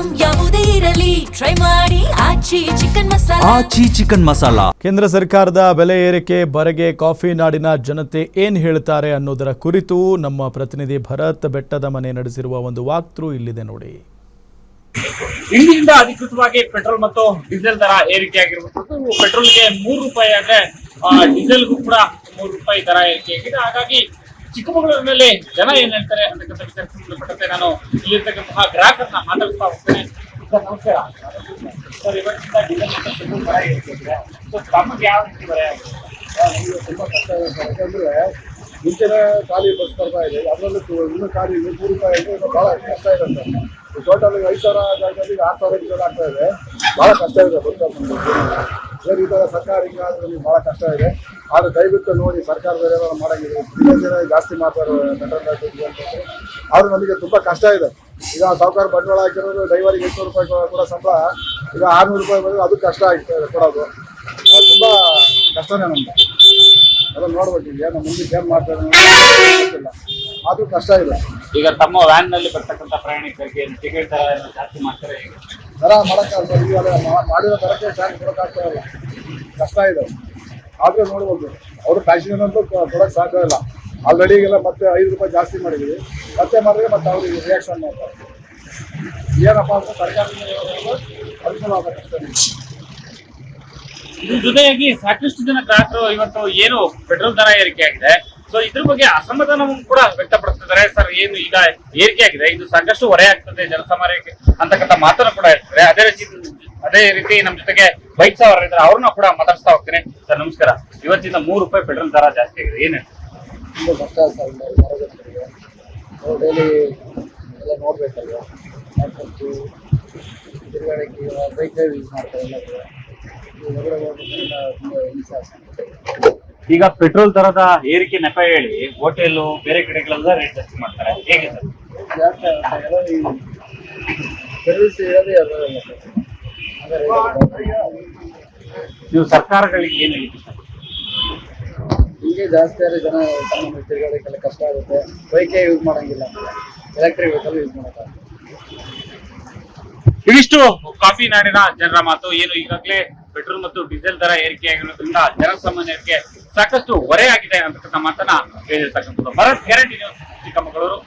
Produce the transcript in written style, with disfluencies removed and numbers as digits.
Item ಯಾವುದೇ ಇರಲಿ try ಮಾಡಿ ಆಚಿ ಚಿಕನ್ ಮಸಾಲಾ. ಕೇಂದ್ರ ಸರ್ಕಾರದ ಬೆಲೆ ಏರಿಕೆ ಬರೆಗೆ ಕಾಫಿ ನಾಡಿನ ಜನತೆ ಏನ್ ಹೇಳ್ತಾರೆ ಅನ್ನೋದರ ಕುರಿತು ನಮ್ಮ ಪ್ರತಿನಿಧಿ ಭರತ್ ಬೆಟ್ಟದ ಮನೆ ನಡೆಸಿರುವ ಒಂದು ವಾಕ್ಥ್ರೂ ಇಲ್ಲಿದೆ ನೋಡಿ. ಇಂದಿನಿಂದ ಅಧಿಕೃತವಾಗಿ ಪೆಟ್ರೋಲ್ ಮತ್ತು ಡೀಸೆಲ್ ದರ ಏರಿಕೆ ಆಗಿರುವಂತದ್ದು. ಪೆಟ್ರೋಲ್ಗೆ ₹3 ಆದ್ರೆ ಡೀಸೆಲ್ಗೂ ಕೂಡ ₹3 ದರ ಏರಿಕೆ ಆಗಿದೆ. ಹಾಗಾಗಿ ಚಿಕ್ಕಮಗಳೂರಿನಲ್ಲಿ ಜನ ಏನ್ ಹೇಳ್ತಾರೆ ಅಂತಕ್ಕಂಥ ವಿಚಾರಕ್ಕೆ ಸಂಬಂಧಪಟ್ಟಂತೆ ನಾನು ಇಲ್ಲಿರ್ತಕ್ಕಂತಹ ಗ್ರಾಹಕರನ್ನ ಮಾತಾಡ್ತಾ ಹೋಗ್ತೇನೆ. ಸರ್ ನಮಸ್ಕಾರ. ಸರ್ ಇವತ್ತಿಂದ ಡೀಸೆಲ್ ಮತ್ತು ಪೆಟ್ರೋಲ್ ದರ ಏರಿಕೆ ಆಗಿದೆ. ಸೊ ತಮಗೆ ಯಾವ ರೀತಿ ಬರ ನಮಗೆ ತುಂಬ ಕಷ್ಟ ಇದೆ ಸರ್. ಯಾಕಂದರೆ ಮುಂಚೆನೇ ಖಾಲಿ ಬಸ್ ಬರ್ತಾ ಇದೆ, ಅದರಲ್ಲೂ ಇನ್ನೂ ಖಾಲಿ ₹3 ಅಂದರೆ ಭಾಳ ಕಷ್ಟ ಇದೆ ಸರ್. ಟೋಟಲ್ 5,000 ಜಾಗದಲ್ಲಿ 6,000 ಆಗ್ತಾ ಇದೆ. ಭಾಳ ಕಷ್ಟ ಇದೆ ಸರ್. ಈ ಥರ ಸರ್ಕಾರ ಹಿಂಗಾದ್ರೆ ನಮಗೆ ಭಾಳ ಕಷ್ಟ ಇದೆ. ಆದರೆ ದಯವಿಟ್ಟು ನೋಡಿ, ಸರ್ಕಾರದಲ್ಲಿ ಏನಾದ್ರು ಮಾಡೋಂಗಿದೆ. ಜನ ಜಾಸ್ತಿ ಮಾಡ್ತಾರೆ ಪೆಟ್ರೋಲ್ ಅಂತಂದರೆ, ಆದರೂ ನಮಗೆ ತುಂಬ ಕಷ್ಟ ಇದೆ. ಈಗ ಸಾವುಕಾರ ಬಂಡವಾಳ ಹಾಕಿರೋದು ಡ್ರೈವರಿಗೆ ₹800 ಕೂಡ ಸಂಬಳ, ಈಗ ₹600 ಬಂದರೆ ಅದು ಕಷ್ಟ ಆಗ್ತದೆ ಕೊಡೋದು. ತುಂಬ ಕಷ್ಟನೇ ನಮಗೆ. ಅದನ್ನು ನೋಡ್ಬೇಕು, ಏನು ಮುಂದಕ್ಕೆ ಏನು ಮಾಡ್ತಾರೆ ಗೊತ್ತಿಲ್ಲ, ಆದರೂ ಕಷ್ಟ ಇದೆ. ಈಗ ತಮ್ಮ ವ್ಯಾನ್ ನಲ್ಲಿ ಬರ್ತಕ್ಕಂಥ ಪ್ರಯಾಣಿಕರಿಗೆ ಟಿಕೆಟ್ ಜಾಸ್ತಿ ಮಾಡ್ತಾರೆ. ಈಗ ದರ ಮಾಡೋಕ್ಕಾಗ್ತದೆ, ಈಗ ಮಾಡಿರೋ ದರಕ್ಕೆ ಚಾರ್ಜ್ ಕೊಡೋಕ್ಕಾಗ್ತಾ ಇಲ್ಲ, ಕಷ್ಟ ಇದೆ. ಆದರೆ ನೋಡ್ಬೋದು, ಅವರು ಪ್ಯಾಸೆಂಜರ್ ಅಂತೂ ಕೊಡೋಕ್ಕೆ ಸಾಧ್ಯ ಇಲ್ಲ. ಆಲ್ರೆಡಿ ಈಗೆಲ್ಲ ಮತ್ತೆ ₹5 ಜಾಸ್ತಿ ಮಾಡಿದ್ದೀವಿ. ಮತ್ತೆ ಮಾಡಿದ್ರೆ ಮತ್ತೆ ಅವ್ರಿಗೆ ರಿಯಾಕ್ಷನ್ ಮಾಡ್ತಾರೆ. ಏನಪ್ಪ ಅಂದರೆ ಸರ್ಕಾರದಿಂದ ಅನುಕೂಲ ಆಗಬೇಕಷ್ಟೇ. ಇದ್ರ ಜೊತೆಯಾಗಿ ಸಾಕಷ್ಟು ಜನ ಗ್ರಾಹಕರು ಇವತ್ತು ಏನು ಪೆಟ್ರೋಲ್ ದರ ಏರಿಕೆ ಆಗಿದೆ, ಸೊ ಇದ್ರ ಬಗ್ಗೆ ಅಸಮಾಧಾನವನ್ನು ಕೂಡ ವ್ಯಕ್ತಪಡಿಸ್ತಿದ್ದಾರೆ. ಸರ್ ಏನು ಈಗ ಏರಿಕೆ ಆಗಿದೆ, ಇದು ಸಾಕಷ್ಟು ಹೊರೆ ಆಗ್ತದೆ ಜನಸಾಮಾನ್ಯರಿಗೆ ಅಂತಕ್ಕಂಥ ಮಾತನ್ನು ಕೂಡ ಹೇಳ್ತಾರೆ. ಅದೇ ರೀತಿ ನಮ್ಮ ಜೊತೆಗೆ ಬೈಕ್ ಸವಾರರು ಇದ್ದಾರೆ, ಅವ್ರನ್ನ ಕೂಡ ಮಾತಾಡಿಸ್ತಾ ಹೋಗ್ತೀನಿ. ಸರ್ ನಮಸ್ಕಾರ. ಇವತ್ತಿಂದ ₹3 ಪೆಟ್ರೋಲ್ ದರ ಜಾಸ್ತಿ ಆಗಿದೆ, ಏನು ತುಂಬ ಕಷ್ಟ ಸರ್. ಸಾರ್ವಜನಿಕರಿಗೆ ನಾವು ಡೈಲಿ ಎಲ್ಲ ನೋಡಬೇಕಲ್ವ, ಖರ್ಚು ತಿರುಗಾಡಕ್ಕೆ ಬೈಕ್ ಯೂಸ್ ಮಾಡ್ತಾರೆ. ಎಲ್ಲರೂ ಹೊರಗಡೆ ಹೋಗೋದ್ರಿಂದ ತುಂಬ ಹಿಂಸೆ ಆಗ್ತದೆ. ಈಗ ಪೆಟ್ರೋಲ್ ದರದ ಏರಿಕೆ ನೆಪ ಹೇಳಿ ಹೋಟೆಲ್ ಬೇರೆ ಕಡೆಗಳೆಲ್ಲ ರೇಟ್ ಜಾಸ್ತಿ ಮಾಡ್ತಾರೆ, ಹೇಗೆ ಸರ್? ಜಾಸ್ತಿ ಆಗುತ್ತೆ ಎಲ್ಲ. ಈ ಸರ್ವಿಸ್ ಇರೋದೇ ಇರೋದಿಲ್ಲ ಸರ್. ನೀವು ಸರ್ಕಾರಗಳಿಗೆ ಏನು ಹೇಳಿ ಹೀಗೆ ಜಾಸ್ತಿ ಆದರೆ ಜನ ಸಾಮಾನ್ಯ ತಿರುಗಾಡಕ್ಕೆಲ್ಲ ಕಷ್ಟ ಆಗುತ್ತೆ. ಬೈಕೇ ಯೂಸ್ ಮಾಡೋಂಗಿಲ್ಲ, ಎಲೆಕ್ಟ್ರಿಕ್ ವೆಹಿಕಲ್ ಯೂಸ್ ಮಾಡೋಕ್ಕಾಗುತ್ತೆ. ಇವಿಷ್ಟು ಕಾಫಿ ನಾಡಿನ ಜನರ ಮಾತು. ಏನು ಈಗಾಗಲೇ ಪೆಟ್ರೋಲ್ ಮತ್ತು ಡೀಸೆಲ್ ದರ ಏರಿಕೆ ಆಗಿರೋದ್ರಿಂದ ಜನಸಾಮಾನ್ಯರಿಗೆ ಸಾಕಷ್ಟು ಹೊರೆ ಆಗಿದೆ ಅಂತಕ್ಕಂಥ ಮಾತನ್ನ ಹೇಳಿರ್ತಕ್ಕಂಥದ್ದು. Bharat, guarantee news, Chikkamagaluru.